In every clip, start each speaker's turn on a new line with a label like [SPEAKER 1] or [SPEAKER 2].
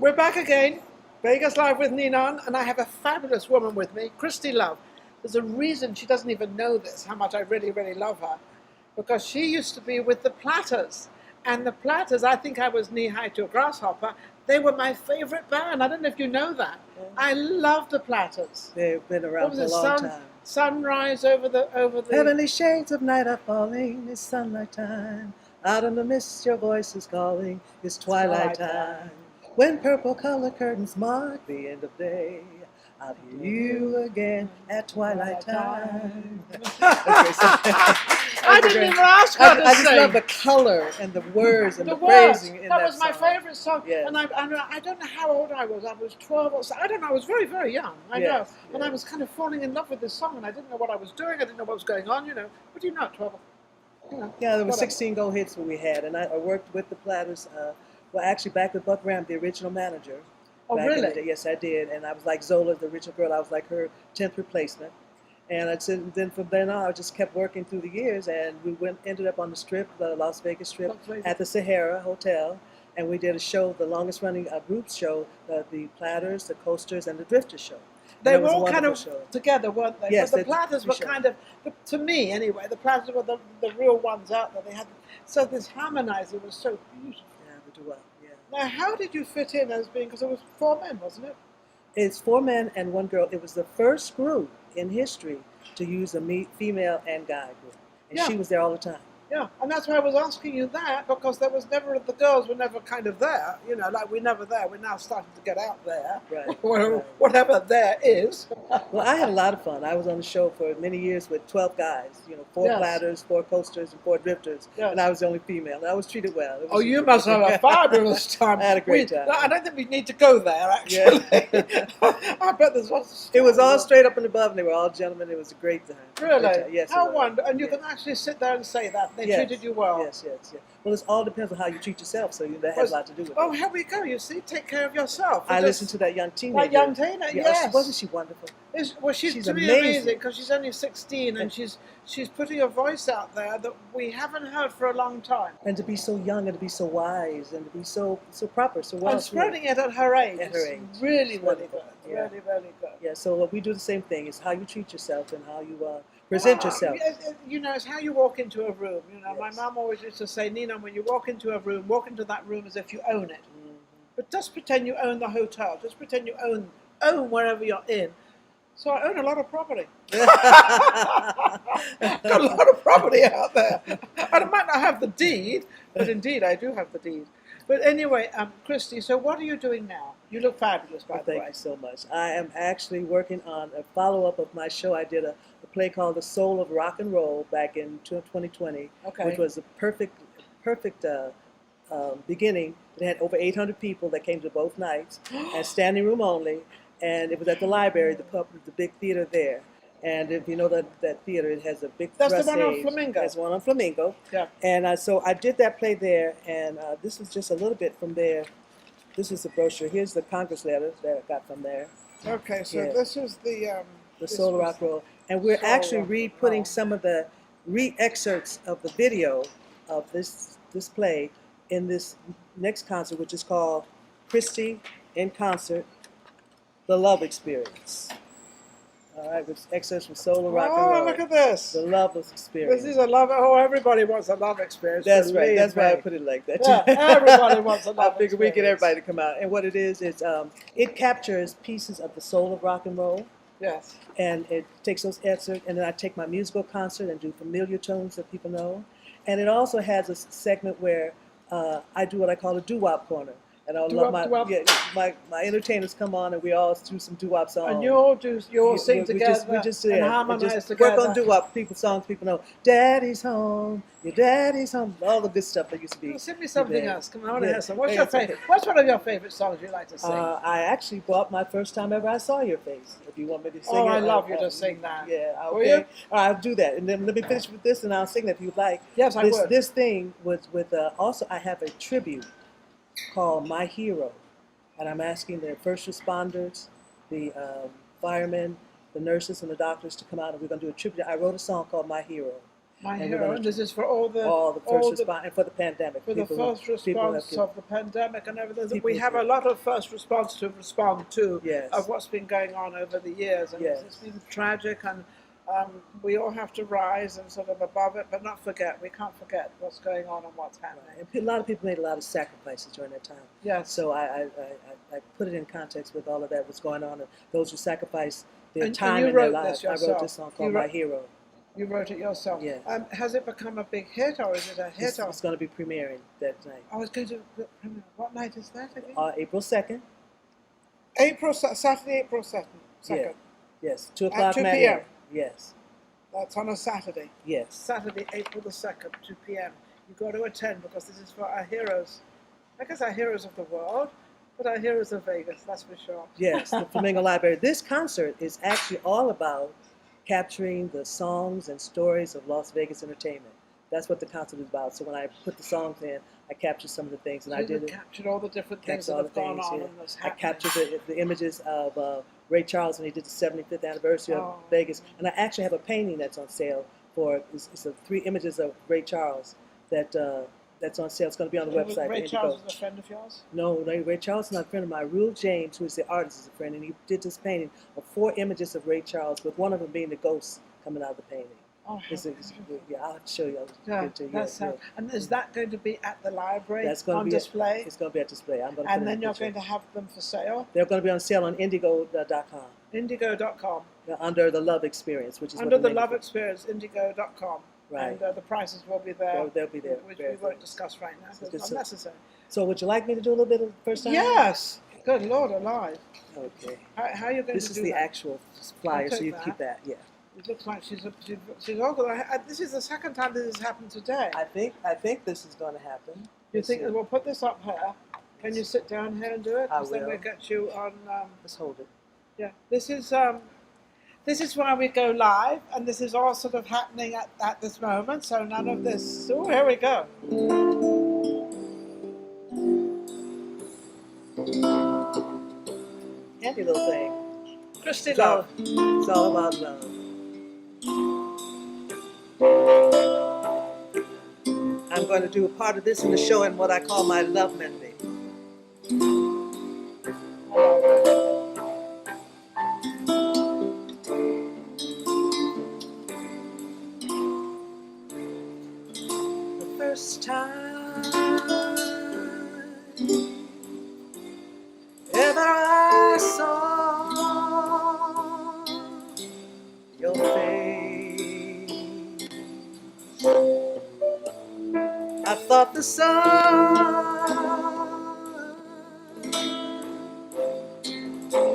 [SPEAKER 1] We're back again, Vegas Live with Ninon, and I have a fabulous woman with me, Kristy Love. There's a reason she doesn't even know this, how much I really, really love her, because she used to be with the Platters. And the Platters, I think I was knee-high to a grasshopper. They were my favorite band. I don't know if you know that. Yeah. I love the Platters.
[SPEAKER 2] They've been around for a long time.
[SPEAKER 1] Sunrise over the
[SPEAKER 2] heavenly shades of night are falling. It's sunlight time. Out in the mist, your voice is calling. It's twilight time. When purple color curtains mark the end of day, I'll hear you again at twilight time.
[SPEAKER 1] I didn't even ask her to
[SPEAKER 2] I
[SPEAKER 1] sing.
[SPEAKER 2] just love the color and the words and the phrasing in that
[SPEAKER 1] That was my favorite song.
[SPEAKER 2] Yes.
[SPEAKER 1] And I don't know how old I was. I was 12 or so. I don't know. I was very, very young. I know. And I was kind of falling in love with this song, and I didn't know what I was doing. I didn't know what was going on. You know. What do you know? 12. You know,
[SPEAKER 2] yeah, there were 16 gold hits that we had, and I worked with the Platters. Well, actually, back with Buck Ram, the original manager.
[SPEAKER 1] Oh, really?
[SPEAKER 2] Yes, I did. And I was like Zola, the original girl. I was like her 10th replacement. And then from then on, I just kept working through the years. And we ended up on the Strip, the Las Vegas Strip, at the Sahara Hotel. And we did a show, the longest running group show, the Platters, the Coasters, and the Drifters show.
[SPEAKER 1] They were all kind of together, weren't they?
[SPEAKER 2] Yes,
[SPEAKER 1] but the Platters were kind of, to me anyway, the Platters were the real ones out there. They had, so this harmonizer was so beautiful.
[SPEAKER 2] Yeah, the duet.
[SPEAKER 1] Now, how did you fit in as being, because it was 4 men, wasn't it?
[SPEAKER 2] It's 4 men and 1 girl. It was the first group in history to use a female and guy group. And she was there all the time. Yeah,
[SPEAKER 1] and that's why I was asking you that, because there was never, the girls were never kind of there, you know, like we're never there. We're now starting to get out there, whatever there is.
[SPEAKER 2] Well, I had a lot of fun. I was on the show for many years with 12 guys, you know, 4 Platters, 4 Coasters, and 4 Drifters, and I was the only female. And I was treated well.
[SPEAKER 1] Oh, you must have a fabulous time.
[SPEAKER 2] I had a great time.
[SPEAKER 1] I don't think we need to go there, actually. Yeah. I bet there's lots of stuff.
[SPEAKER 2] It was all straight up and above, and they were all gentlemen. It was a great time.
[SPEAKER 1] Really?
[SPEAKER 2] Great time. Yes.
[SPEAKER 1] How wonderful. And you can actually sit there and say that. They treated you well.
[SPEAKER 2] Yes. Well, it all depends on how you treat yourself, so that has a lot to do with it.
[SPEAKER 1] Oh, here we go. You see, take care of yourself.
[SPEAKER 2] I listened to that young teenager.
[SPEAKER 1] That young teenager, yes.
[SPEAKER 2] Wasn't she wonderful?
[SPEAKER 1] Well, she's to me amazing, because she's only 16, and she's putting a voice out there that we haven't heard for a long time.
[SPEAKER 2] And to be so young, and to be so wise, and to be so proper, so well.
[SPEAKER 1] And spreading it at her age.
[SPEAKER 2] At her age.
[SPEAKER 1] Really, really good.
[SPEAKER 2] Yeah.
[SPEAKER 1] Really, really good.
[SPEAKER 2] Yeah, so we do the same thing. It's how you treat yourself and how you present yourself.
[SPEAKER 1] You know, it's how you walk into a room. You know, my mum always used to say, Nina, when you walk into a room, walk into that room as if you own it. Mm-hmm. But just pretend you own the hotel. Just pretend you own wherever you're in. So I own a lot of property. Got a lot of property out there. I might not have the deed, but indeed I do have the deed. But anyway, Kristy, so what are you doing now? You look fabulous, by the way.
[SPEAKER 2] Thank you so much. I am actually working on a follow-up of my show. I did a play called The Soul of Rock and Roll back in 2020, which was a perfect beginning. It had over 800 people that came to both nights, and standing room only. And it was at the library, the big theater there. And if you know that theater, it has a big
[SPEAKER 1] That's the one on Flamingo.
[SPEAKER 2] That's one on Flamingo.
[SPEAKER 1] Yeah.
[SPEAKER 2] And so I did that play there, and this is just a little bit from there. This is the brochure. Here's the Congress letter that I got from there.
[SPEAKER 1] Okay, so this is the
[SPEAKER 2] Soul of Rock and Roll. And we're actually re-putting some of the re-excerpts of the video of this play in this next concert, which is called Kristy in Concert, The Love Experience. All right, with excerpts from Soul of Rock and Roll.
[SPEAKER 1] Oh, look at this.
[SPEAKER 2] The Love Experience.
[SPEAKER 1] This is a love. Oh, everybody wants a love experience.
[SPEAKER 2] That's right. That's why I put it like that.
[SPEAKER 1] Yeah, everybody wants a love experience.
[SPEAKER 2] I figured we get everybody to come out. And what it is it captures pieces of the soul of rock and roll.
[SPEAKER 1] Yes.
[SPEAKER 2] And it takes those excerpts, and then I take my musical concert and do familiar tunes that people know. And it also has a segment where I do what I call a doo-wop corner. And I love my entertainers come on, and we all do some doo-wop songs.
[SPEAKER 1] And you all sing together and harmonize together.
[SPEAKER 2] Work on doo-wop songs people know. Daddy's home, your daddy's home, all the good stuff that used to be.
[SPEAKER 1] Sing me something else. Come on, I want to hear some. What's your favorite? What's one of your favorite songs you like to sing?
[SPEAKER 2] I actually bought My First Time Ever I Saw Your Face. If you want me to sing it.
[SPEAKER 1] Oh, I love you to sing that.
[SPEAKER 2] Yeah, okay. All right, I'll do that. And then let me finish with this, and I'll sing that if you'd like.
[SPEAKER 1] Yes, I would.
[SPEAKER 2] This thing was with, also I have a tribute called My Hero. And I'm asking the first responders, the firemen, the nurses, and the doctors to come out, and we're going to do a tribute. I wrote a song called My Hero.
[SPEAKER 1] My
[SPEAKER 2] And we're
[SPEAKER 1] hero,
[SPEAKER 2] gonna
[SPEAKER 1] and this is for all the
[SPEAKER 2] first responders, and for the pandemic.
[SPEAKER 1] for the first response of the pandemic and everything. We have a lot of first response to respond to of what's been going on over the years, and it's been tragic, and we all have to rise and sort of above it, but not forget. We can't forget what's going on and what's happening.
[SPEAKER 2] Right. And a lot of people made a lot of sacrifices during that time.
[SPEAKER 1] Yes.
[SPEAKER 2] So I put it in context with all of that was going on, and those who sacrificed their time and their lives. I wrote this song called My Hero.
[SPEAKER 1] You wrote it yourself.
[SPEAKER 2] Yes.
[SPEAKER 1] Has it become a big hit, or is it a hit?
[SPEAKER 2] It's going to be premiering that night.
[SPEAKER 1] I was going to. What night is that again?
[SPEAKER 2] April 2nd.
[SPEAKER 1] Saturday, April 2nd.
[SPEAKER 2] Yeah. Yes, 2
[SPEAKER 1] o'clock. At 2
[SPEAKER 2] matinee.
[SPEAKER 1] p.m.
[SPEAKER 2] Yes.
[SPEAKER 1] That's on a Saturday.
[SPEAKER 2] Yes.
[SPEAKER 1] Saturday, April the 2nd, 2 p.m. You've got to attend because this is for our heroes. I guess our heroes of the world, but our heroes of Vegas, that's for sure.
[SPEAKER 2] Yes, the Flamingo Library. This concert is actually all about capturing the songs and stories of Las Vegas entertainment. That's what the concert is about. So when I put the songs in, I captured some of the things, and I did it.
[SPEAKER 1] Captured all the different things that have gone on. And
[SPEAKER 2] I captured the images of Ray Charles when he did the 75th anniversary of Vegas, and I actually have a painting that's on sale for. It's 3 images of Ray Charles that's on sale. It's going to be on the website.
[SPEAKER 1] Ray Charles is a friend of yours?
[SPEAKER 2] No, Ray Charles is not a friend of mine. Rule James, who is the artist, is a friend, and he did this painting of 4 images of Ray Charles, with one of them being the ghost coming out of the painting.
[SPEAKER 1] Oh,
[SPEAKER 2] yeah, I'll have to show you.
[SPEAKER 1] And is that going to be at the library
[SPEAKER 2] on
[SPEAKER 1] display?
[SPEAKER 2] It's going to be at display.
[SPEAKER 1] And then you're going to have them for sale?
[SPEAKER 2] They're going to be on sale on indigo.com.
[SPEAKER 1] Indigo.com.
[SPEAKER 2] Under the Love Experience, which is
[SPEAKER 1] under the Love Experience, indigo.com.
[SPEAKER 2] Right.
[SPEAKER 1] And the prices will be there.
[SPEAKER 2] They'll be there.
[SPEAKER 1] Which we won't discuss right now. It's not necessary.
[SPEAKER 2] So would you like me to do a little bit of the first time?
[SPEAKER 1] Yes. Good Lord alive.
[SPEAKER 2] Okay.
[SPEAKER 1] How are you going to do that?
[SPEAKER 2] This is the actual flyer, so you keep that. Yeah.
[SPEAKER 1] It looks like she's all. This is the second time this has happened today.
[SPEAKER 2] I think this is going to happen.
[SPEAKER 1] You think we'll put this up here? Can you sit down here and do it?
[SPEAKER 2] I will.
[SPEAKER 1] Then we'll get you on.
[SPEAKER 2] Let's hold it.
[SPEAKER 1] Yeah. This is why we go live, and this is all sort of happening at this moment. So none of this. Oh, here we go.
[SPEAKER 2] Handy little thing.
[SPEAKER 1] Kristy Love.
[SPEAKER 2] It's all about love. I'm going to do a part of this in the show in what I call my love medley. The first time ever I saw your face, I thought the sun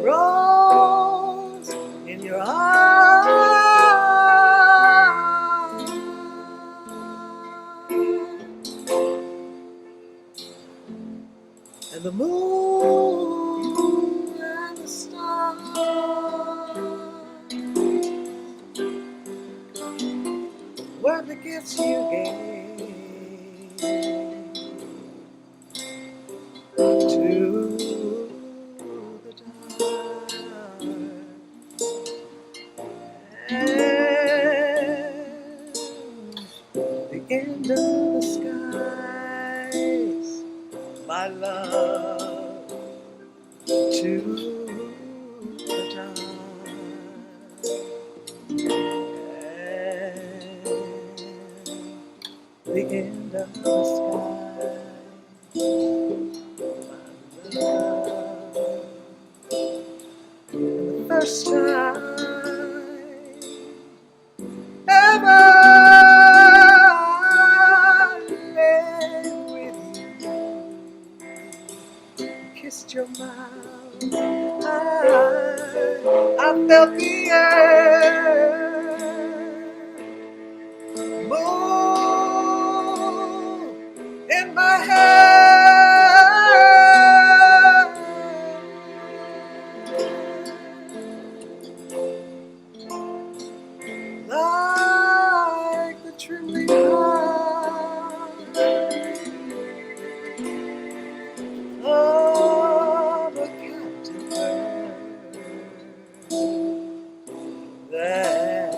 [SPEAKER 2] rose in your eyes, and the moon and the stars were the gifts you gave to the dark, and the end of the skies, my love, to the dark, and the end of the sky, my love. And the first time ever I lay with you, kissed your mouth, I felt the air move in my hand, like the trembling heart of a captive bird that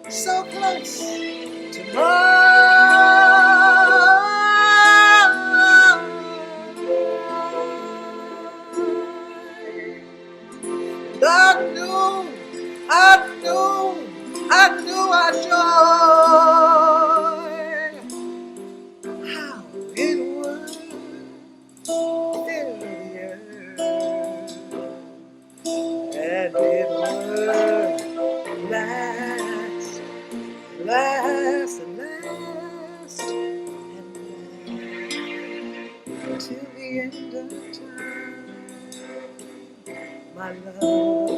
[SPEAKER 2] so close to mine. I knew our joy, how it would fill the earth, and it would last, last, and last, and last till the end of time, my love,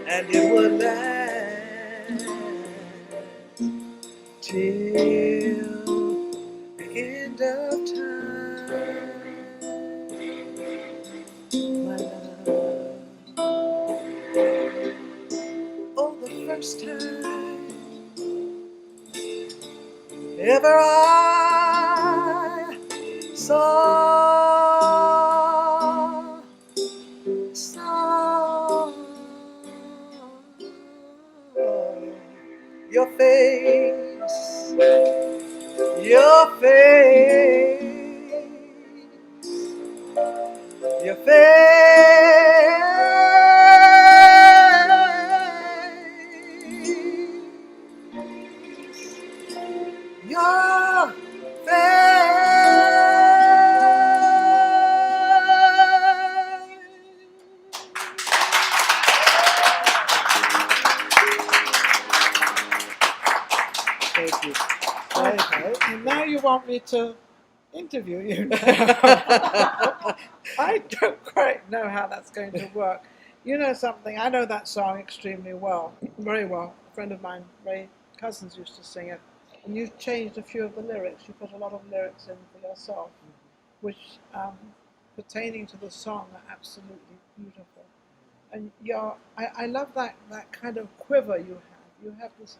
[SPEAKER 2] and it would last till the end of time, my love. Oh, the first time ever I saw your face, your face, your face, your Thank you.
[SPEAKER 1] Okay. And now you want me to interview you. I don't quite know how that's going to work. You know something? I know that song extremely well, very well. A friend of mine, Ray Cousins, used to sing it. And you've changed a few of the lyrics. You put a lot of lyrics in for yourself, which, pertaining to the song, are absolutely beautiful. And I love that kind of quiver you have. You have this,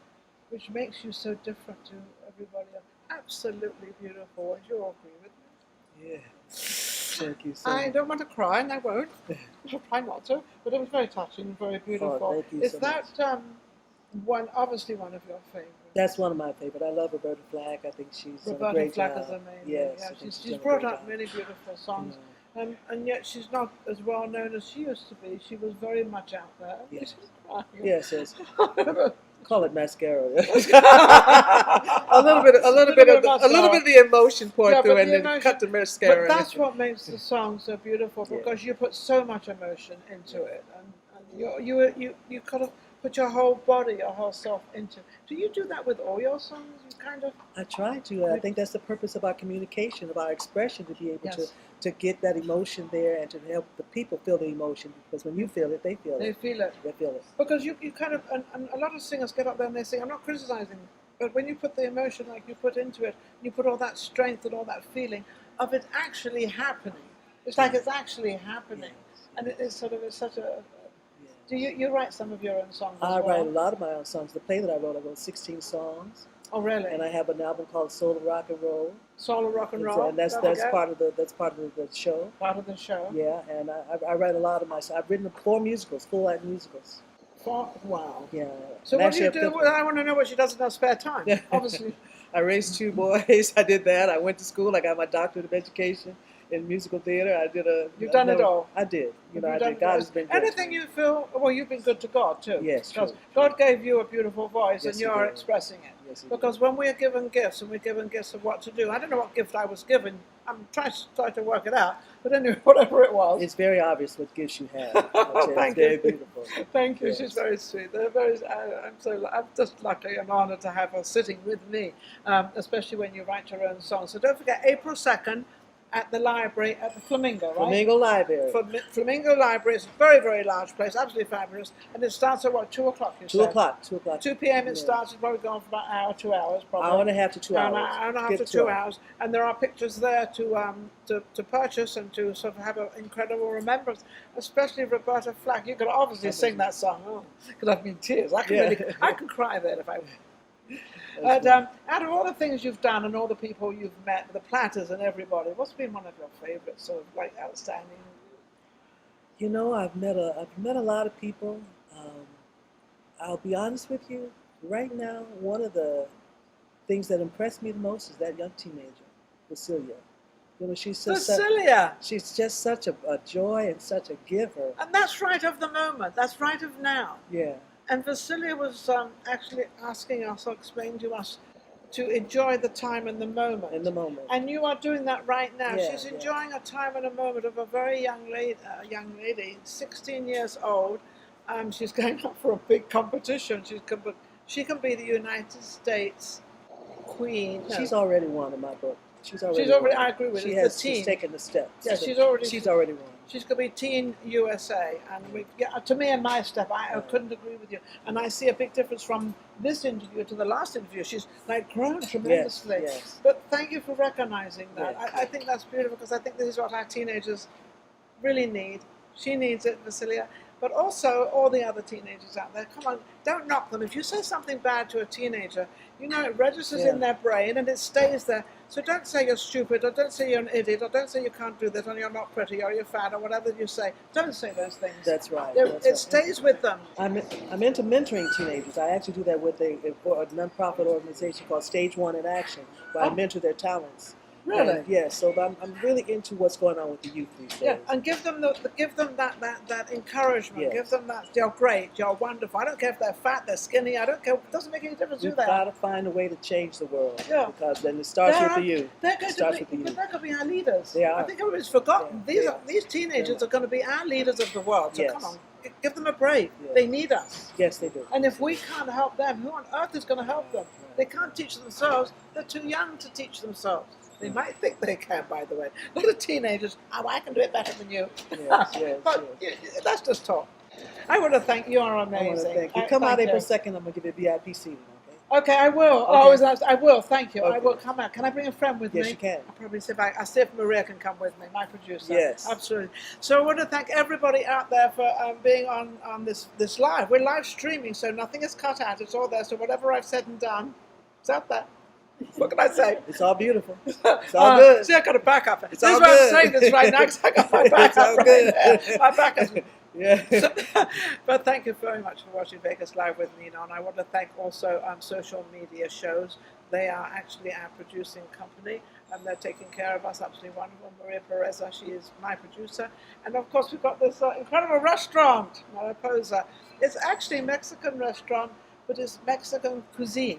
[SPEAKER 1] which makes you so different to everybody else. Absolutely beautiful. Would you all agree with me?
[SPEAKER 2] Yeah. Thank you so
[SPEAKER 1] I
[SPEAKER 2] much.
[SPEAKER 1] don't want to cry, and I won't. I'll try not to. But it was very touching, very beautiful.
[SPEAKER 2] Oh, thank you
[SPEAKER 1] Is
[SPEAKER 2] so
[SPEAKER 1] that obviously one of your favorites?
[SPEAKER 2] That's one of my favorites. I love Roberta Flack. I think she's done a
[SPEAKER 1] Roberta
[SPEAKER 2] great
[SPEAKER 1] Flack
[SPEAKER 2] job.
[SPEAKER 1] is amazing.
[SPEAKER 2] Yes,
[SPEAKER 1] Yeah,
[SPEAKER 2] I think
[SPEAKER 1] she's
[SPEAKER 2] done a
[SPEAKER 1] brought
[SPEAKER 2] great
[SPEAKER 1] out
[SPEAKER 2] job.
[SPEAKER 1] many beautiful songs.
[SPEAKER 2] Mm.
[SPEAKER 1] And yet she's not as well known as she used to be. She was very much out there.
[SPEAKER 2] Yeah.
[SPEAKER 1] She's crying.
[SPEAKER 2] Yes, yes.
[SPEAKER 1] But
[SPEAKER 2] Call it mascara. a little bit of the emotion poured
[SPEAKER 1] Yeah,
[SPEAKER 2] through,
[SPEAKER 1] but
[SPEAKER 2] and
[SPEAKER 1] the
[SPEAKER 2] then
[SPEAKER 1] emotion-
[SPEAKER 2] cut the mascara.
[SPEAKER 1] that's what makes the song so beautiful,
[SPEAKER 2] Yeah.
[SPEAKER 1] because you put so much emotion into it, and you kind of put your whole body, your whole self into it. Do you do that with all your songs? You kind of
[SPEAKER 2] I try to. I think that's the purpose of our communication, of our expression, to be able
[SPEAKER 1] Yes.
[SPEAKER 2] to get that emotion there and to help the people feel the emotion. Because when you feel it, they feel
[SPEAKER 1] they
[SPEAKER 2] it.
[SPEAKER 1] feel it.
[SPEAKER 2] They feel it.
[SPEAKER 1] Because you kind of, and a lot of singers get up there and they sing, I'm not criticizing, but when you put the emotion like you put into it, you put all that strength and all that feeling of it actually happening. It's like it's actually happening. And it's such a, do you write some of your own songs as
[SPEAKER 2] I
[SPEAKER 1] well?
[SPEAKER 2] write a lot of my own songs. The play that I wrote 16 songs.
[SPEAKER 1] Oh, really?
[SPEAKER 2] And I have an album called Soul of Rock and Roll.
[SPEAKER 1] Soul of Rock and Roll?
[SPEAKER 2] And that's part of the show.
[SPEAKER 1] Part of the show?
[SPEAKER 2] Yeah, and I write a lot of my songs. I've written 4 musicals, full-length musicals.
[SPEAKER 1] Wow.
[SPEAKER 2] Yeah.
[SPEAKER 1] So what do you do? Well, I want to know what she does in her spare time. Obviously.
[SPEAKER 2] I raised 2 boys. I did that. I went to school. I got my doctorate of education in musical theater. I did
[SPEAKER 1] You've done it all.
[SPEAKER 2] I did. I did.
[SPEAKER 1] God
[SPEAKER 2] has been good.
[SPEAKER 1] Anything you feel, well, you've been good to God too.
[SPEAKER 2] Yes,
[SPEAKER 1] because
[SPEAKER 2] true.
[SPEAKER 1] God gave you a beautiful voice,
[SPEAKER 2] Yes,
[SPEAKER 1] and you
[SPEAKER 2] He
[SPEAKER 1] are
[SPEAKER 2] did.
[SPEAKER 1] expressing it.
[SPEAKER 2] Yes, He
[SPEAKER 1] Because when we're given gifts, and we're given gifts of what to do, I don't know what gift I was given. I'm trying to work it out. But anyway, whatever it was.
[SPEAKER 2] It's very obvious what gifts you have.
[SPEAKER 1] Thank
[SPEAKER 2] it's very
[SPEAKER 1] you.
[SPEAKER 2] beautiful.
[SPEAKER 1] Thank you.
[SPEAKER 2] Yes.
[SPEAKER 1] She's very sweet. I'm just lucky and honoured to have her sitting with me, especially when you write your own songs. So don't forget, April 2nd at the library at the Flamingo, right?
[SPEAKER 2] Flamingo Library.
[SPEAKER 1] Flamingo Library is a very, very large place, absolutely fabulous. And it starts at what, 2 o'clock?
[SPEAKER 2] 2 o'clock. 2 o'clock.
[SPEAKER 1] 2 p.m. it
[SPEAKER 2] Yeah.
[SPEAKER 1] starts. It's probably gone for about an hour, 2 hours, probably.
[SPEAKER 2] Hour and a half to 2 hours.
[SPEAKER 1] An hour and a half
[SPEAKER 2] Get
[SPEAKER 1] to 2 hours. And there are pictures there to purchase and to sort of have an incredible remembrance, especially Roberta Flack. You could obviously sing that song. Oh, could have me in tears. I can cry then if I want. But out of all the things you've done and all the people you've met, the Platters and everybody, what's been one of your favorites, sort of like outstanding?
[SPEAKER 2] You know, I've met a lot of people. I'll be honest with you. Right now, one of the things that impressed me the most is that young teenager, Vasilia. You know, she's just she's just such a joy and such a giver.
[SPEAKER 1] And that's right of the moment. That's right of now.
[SPEAKER 2] Yeah.
[SPEAKER 1] And Vasilia was actually asking us or explaining to us to enjoy the time and the moment.
[SPEAKER 2] In the moment.
[SPEAKER 1] And you are doing that right now.
[SPEAKER 2] Yeah,
[SPEAKER 1] She's enjoying a time and a moment of a very young lady, 16 years old. She's going up for a big competition. She can be the United States queen. No.
[SPEAKER 2] She's already won in my book. She's already.
[SPEAKER 1] I agree with you.
[SPEAKER 2] She's taken the steps.
[SPEAKER 1] Yeah,
[SPEAKER 2] so
[SPEAKER 1] she's
[SPEAKER 2] already won.
[SPEAKER 1] She's going to be Teen USA, and to me and my step, I couldn't agree with you. And I see a big difference from this interview to the last interview. She's like grown tremendously.
[SPEAKER 2] Yes.
[SPEAKER 1] But thank you for recognizing that.
[SPEAKER 2] Yes.
[SPEAKER 1] I think that's beautiful, because I think this is what our teenagers really need. She needs it, Vasilia. But also all the other teenagers out there, come on, don't knock them. If you say something bad to a teenager, you know it registers in their brain and it stays there. So don't say you're stupid, or don't say you're an idiot, or don't say you can't do this, or you're not pretty, or you're fat, or whatever you say. Don't say those things.
[SPEAKER 2] That's right.
[SPEAKER 1] It stays with them.
[SPEAKER 2] I'm into mentoring teenagers. I actually do that with a nonprofit organization called Stage 1 in Action, where I mentor their talents.
[SPEAKER 1] Really?
[SPEAKER 2] Yes. So I'm really into what's going on with the youth these days.
[SPEAKER 1] Yeah, and give them that encouragement.
[SPEAKER 2] Yes.
[SPEAKER 1] Give them that you're great, you're wonderful. I don't care if they're fat, they're skinny. I don't care. It doesn't make any difference who they are.
[SPEAKER 2] You've got to find a way to change the world.
[SPEAKER 1] Yeah.
[SPEAKER 2] Because then it starts with the youth.
[SPEAKER 1] They're going to be our leaders.
[SPEAKER 2] They are.
[SPEAKER 1] I think everybody's forgotten.
[SPEAKER 2] Yeah.
[SPEAKER 1] These teenagers are going to be our leaders of the world. So
[SPEAKER 2] Yes.
[SPEAKER 1] come on, give them a break.
[SPEAKER 2] Yeah.
[SPEAKER 1] They need us.
[SPEAKER 2] Yes, they do.
[SPEAKER 1] And if we can't help them, who on earth is going to help them? They can't teach themselves. They're too young to teach themselves. They might think they can, by the way. A lot of teenagers, I can do it better than you.
[SPEAKER 2] Yes,
[SPEAKER 1] But that's just talk. I want to thank you. You're amazing.
[SPEAKER 2] I want to thank you. Come out April 2nd, I'm going to give you a VIP seating, okay?
[SPEAKER 1] Okay, I will.
[SPEAKER 2] Okay.
[SPEAKER 1] I will. Thank you.
[SPEAKER 2] Okay.
[SPEAKER 1] I will come out. Can I bring a friend with me?
[SPEAKER 2] Yes, you can.
[SPEAKER 1] I'll probably I'll see if Maria can come with me, my producer.
[SPEAKER 2] Yes.
[SPEAKER 1] Absolutely. So I want to thank everybody out there for being on this live. We're live streaming, so nothing is cut out. It's all there. So whatever I've said and done, it's out there. What can I say?
[SPEAKER 2] It's all beautiful. It's all good.
[SPEAKER 1] See, I got a backup.
[SPEAKER 2] It's
[SPEAKER 1] This
[SPEAKER 2] all
[SPEAKER 1] is why I'm
[SPEAKER 2] good.
[SPEAKER 1] saying this right now, because I got my backup
[SPEAKER 2] It's all
[SPEAKER 1] right
[SPEAKER 2] good.
[SPEAKER 1] there. My backup.
[SPEAKER 2] Yeah.
[SPEAKER 1] But thank you very much for watching Vegas Live with Ninon. I want to thank also social media shows. They are actually our producing company, and they're taking care of us. Absolutely wonderful. Maria Pereza, she is my producer. And of course, we've got this incredible restaurant, Mariposa. It's actually a Mexican restaurant, but it's Mexican cuisine,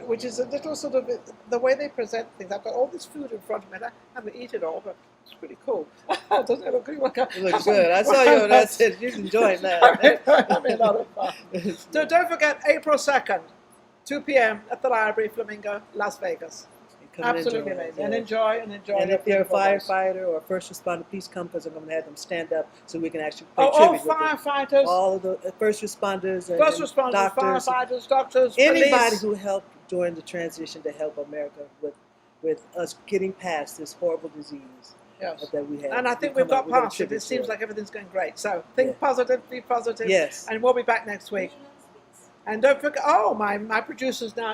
[SPEAKER 1] which is a little sort of the way they present things. I've got all this food in front of me, and I haven't eaten it all, but it's pretty cool. Doesn't it look good?
[SPEAKER 2] It looks good. I saw you, and I said, you're enjoying that.
[SPEAKER 1] Having a lot of fun. So don't forget, April 2nd, 2 p.m. at the Library, Flamingo, Las Vegas. Absolutely amazing. And enjoy. And
[SPEAKER 2] if you're a firefighter or a first responder, please come, because I'm going to have them stand up so we can actually pay
[SPEAKER 1] all
[SPEAKER 2] tribute with
[SPEAKER 1] firefighters.
[SPEAKER 2] them. All of the first responders and doctors.
[SPEAKER 1] Firefighters, doctors,
[SPEAKER 2] anybody
[SPEAKER 1] police.
[SPEAKER 2] who helped during the transition to help America with us getting past this horrible disease that we have.
[SPEAKER 1] And I think we've got past it. It seems like everything's going great. So think positive, be positive.
[SPEAKER 2] Yes.
[SPEAKER 1] And we'll be back next week. And don't forget, my producers now.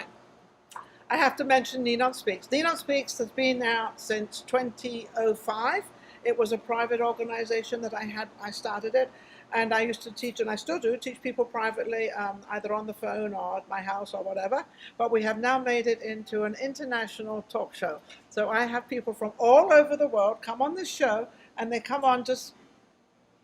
[SPEAKER 1] I have to mention Ninon Speaks. Ninon Speaks has been out since 2005. It was a private organization that I started it, and I used to teach, and I still do, teach people privately, either on the phone or at my house or whatever. But we have now made it into an international talk show. So I have people from all over the world come on this show, and they come on just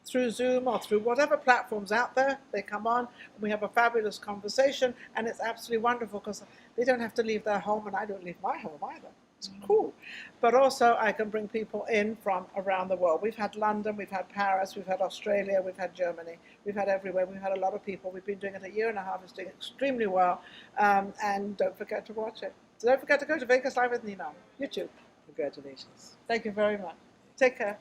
[SPEAKER 1] through Zoom or through whatever platforms out there. They come on, and we have a fabulous conversation, and it's absolutely wonderful because they don't have to leave their home, and I don't leave my home either. It's cool. But also I can bring people in from around the world. We've had London, we've had Paris, we've had Australia, we've had Germany, we've had everywhere. We've had a lot of people. We've been doing it a year and a half. It's doing extremely well. And don't forget to watch it. So don't forget to go to Vegas Live with Ninon, YouTube.
[SPEAKER 2] Congratulations.
[SPEAKER 1] Thank you very much. Take care.